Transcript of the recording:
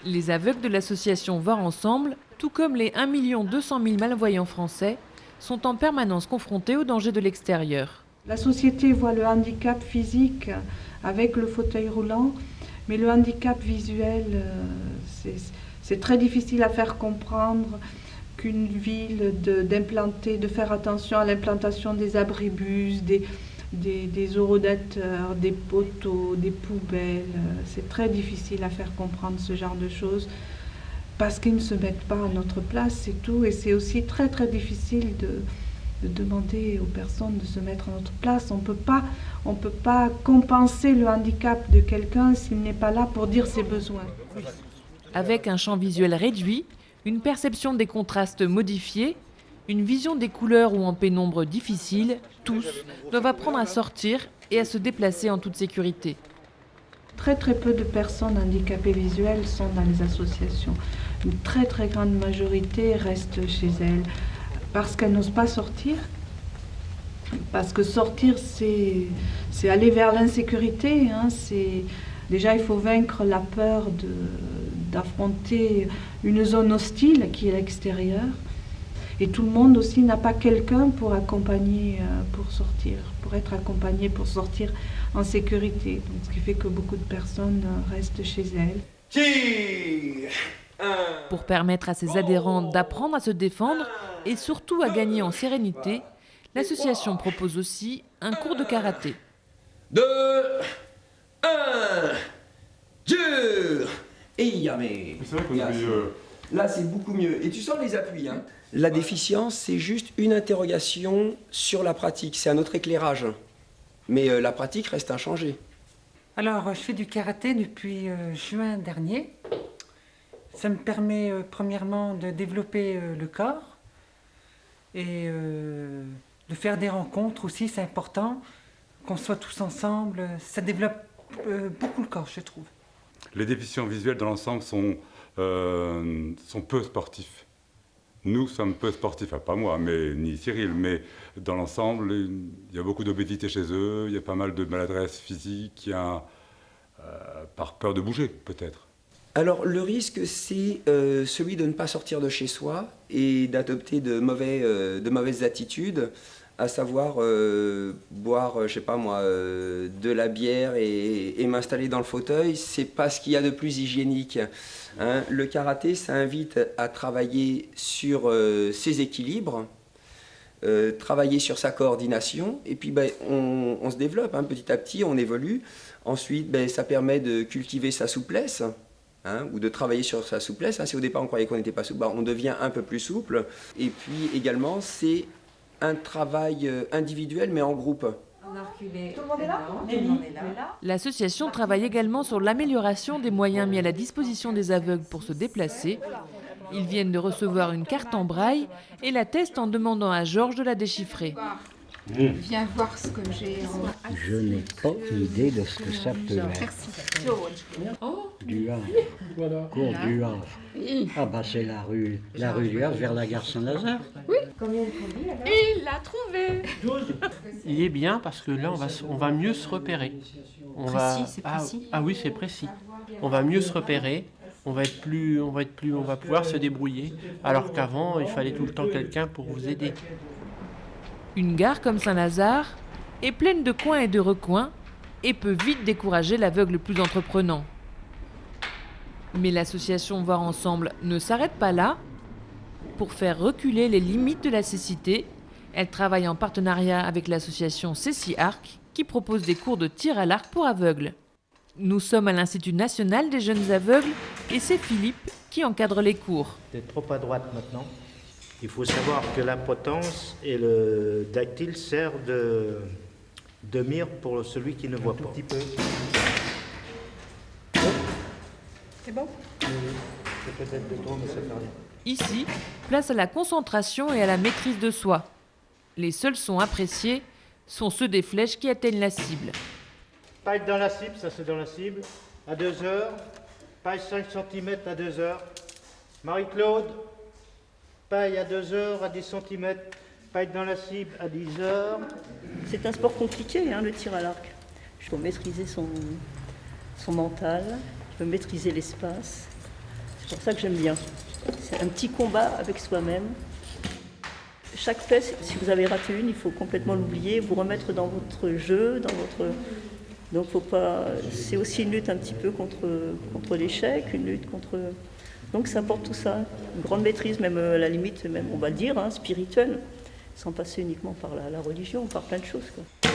Les aveugles de l'association Voir Ensemble, tout comme les 1 200 000 malvoyants français, sont en permanence confrontés aux dangers de l'extérieur. La société voit le handicap physique avec le fauteuil roulant, mais le handicap visuel, c'est très difficile à faire comprendre qu'une ville de faire attention à l'implantation des abribus, des horodateurs, des poteaux, des poubelles. C'est très difficile à faire comprendre ce genre de choses parce qu'ils ne se mettent pas à notre place, c'est tout. Et c'est aussi très très difficile de demander aux personnes de se mettre à notre place. On peut pas compenser le handicap de quelqu'un s'il n'est pas là pour dire ses besoins. Avec un champ visuel réduit, une perception des contrastes modifiée, une vision des couleurs ou en pénombre difficile, tous doivent apprendre à sortir et à se déplacer en toute sécurité. Très très peu de personnes handicapées visuelles sont dans les associations. Une très très grande majorité reste chez elles parce qu'elles n'osent pas sortir. Parce que sortir, c'est aller vers l'insécurité. Déjà, il faut vaincre la peur d'affronter une zone hostile qui est l'extérieur. Et tout le monde aussi n'a pas quelqu'un pour accompagner pour sortir, pour être accompagné pour sortir en sécurité. Donc, ce qui fait que beaucoup de personnes restent chez elles. Pour permettre à ses adhérents d'apprendre à se défendre et surtout à gagner en sérénité, l'association propose aussi un cours de karaté. 2, 1, dur. Et yamé. C'est vrai qu'on avait... Là, c'est beaucoup mieux. Et tu sens les appuis. Hein. La déficience, c'est juste une interrogation sur la pratique. C'est un autre éclairage. Mais la pratique reste inchangée. Alors, je fais du karaté depuis juin dernier. Ça me permet premièrement de développer le corps et de faire des rencontres aussi, c'est important. Qu'on soit tous ensemble, ça développe beaucoup le corps, je trouve. Les déficients visuels dans l'ensemble sont peu sportifs. Nous sommes peu sportifs, pas moi, ni Cyril, mais dans l'ensemble, il y a beaucoup d'obésité chez eux, il y a pas mal de maladresse physique, par peur de bouger peut-être. Alors le risque, c'est celui de ne pas sortir de chez soi et d'adopter de mauvaises attitudes, à savoir boire, je sais pas moi, de la bière et m'installer dans le fauteuil. C'est pas ce qu'il y a de plus hygiénique. Hein. Le karaté, ça invite à travailler sur ses équilibres, travailler sur sa coordination, et puis on se développe petit à petit, on évolue. Ensuite, ça permet de cultiver sa souplesse. Ou de travailler sur sa souplesse. Si au départ on croyait qu'on n'était pas souple, on devient un peu plus souple. Et puis également, c'est un travail individuel mais en groupe. Tout le monde est là ? Tout le monde est là. L'association travaille également sur l'amélioration des moyens mis à la disposition des aveugles pour se déplacer. Ils viennent de recevoir une carte en braille et la testent en demandant à Georges de la déchiffrer. Viens voir ce que j'ai. Je n'ai pas idée de ce que ça peut être. Merci. George. Du Havre. Cours du Havre. Ah c'est la rue du Havre vers la gare Saint-Lazare. Oui. Il l'a trouvé. Il est bien parce que là on va mieux se repérer. C'est précis. Ah oui, c'est précis. On va mieux se repérer. On va pouvoir se débrouiller. Alors qu'avant, il fallait tout le temps quelqu'un pour vous aider. Une gare comme Saint-Lazare est pleine de coins et de recoins et peut vite décourager l'aveugle le plus entreprenant. Mais l'association Voir Ensemble ne s'arrête pas là. Pour faire reculer les limites de la cécité, elle travaille en partenariat avec l'association Céci Arc qui propose des cours de tir à l'arc pour aveugles. Nous sommes à l'Institut national des jeunes aveugles et c'est Philippe qui encadre les cours. T'es trop à droite maintenant. Il faut savoir que la potence et le dactyle servent de mire pour celui qui ne voit pas. Un petit peu. C'est bon ? C'est peut-être de trop, mais ça fait rien. Ici, place à la concentration et à la maîtrise de soi. Les seuls sons appréciés sont ceux des flèches qui atteignent la cible. Paille dans la cible, ça c'est dans la cible, à 2 heures. Paille 5 cm à 2 heures. Marie-Claude, paille à 2 heures, à 10 cm. Paille dans la cible à 10 heures. C'est un sport compliqué, le tir à l'arc. Il faut maîtriser son mental, il faut maîtriser l'espace. C'est pour ça que j'aime bien. C'est un petit combat avec soi-même. Chaque fait, si vous avez raté une, il faut complètement l'oublier, vous remettre dans votre jeu, dans votre... Donc faut pas... c'est aussi une lutte un petit peu contre l'échec, une lutte contre... Donc ça apporte tout ça, une grande maîtrise, même à la limite, même on va le dire, hein, spirituelle, sans passer uniquement par la religion, par plein de choses, quoi.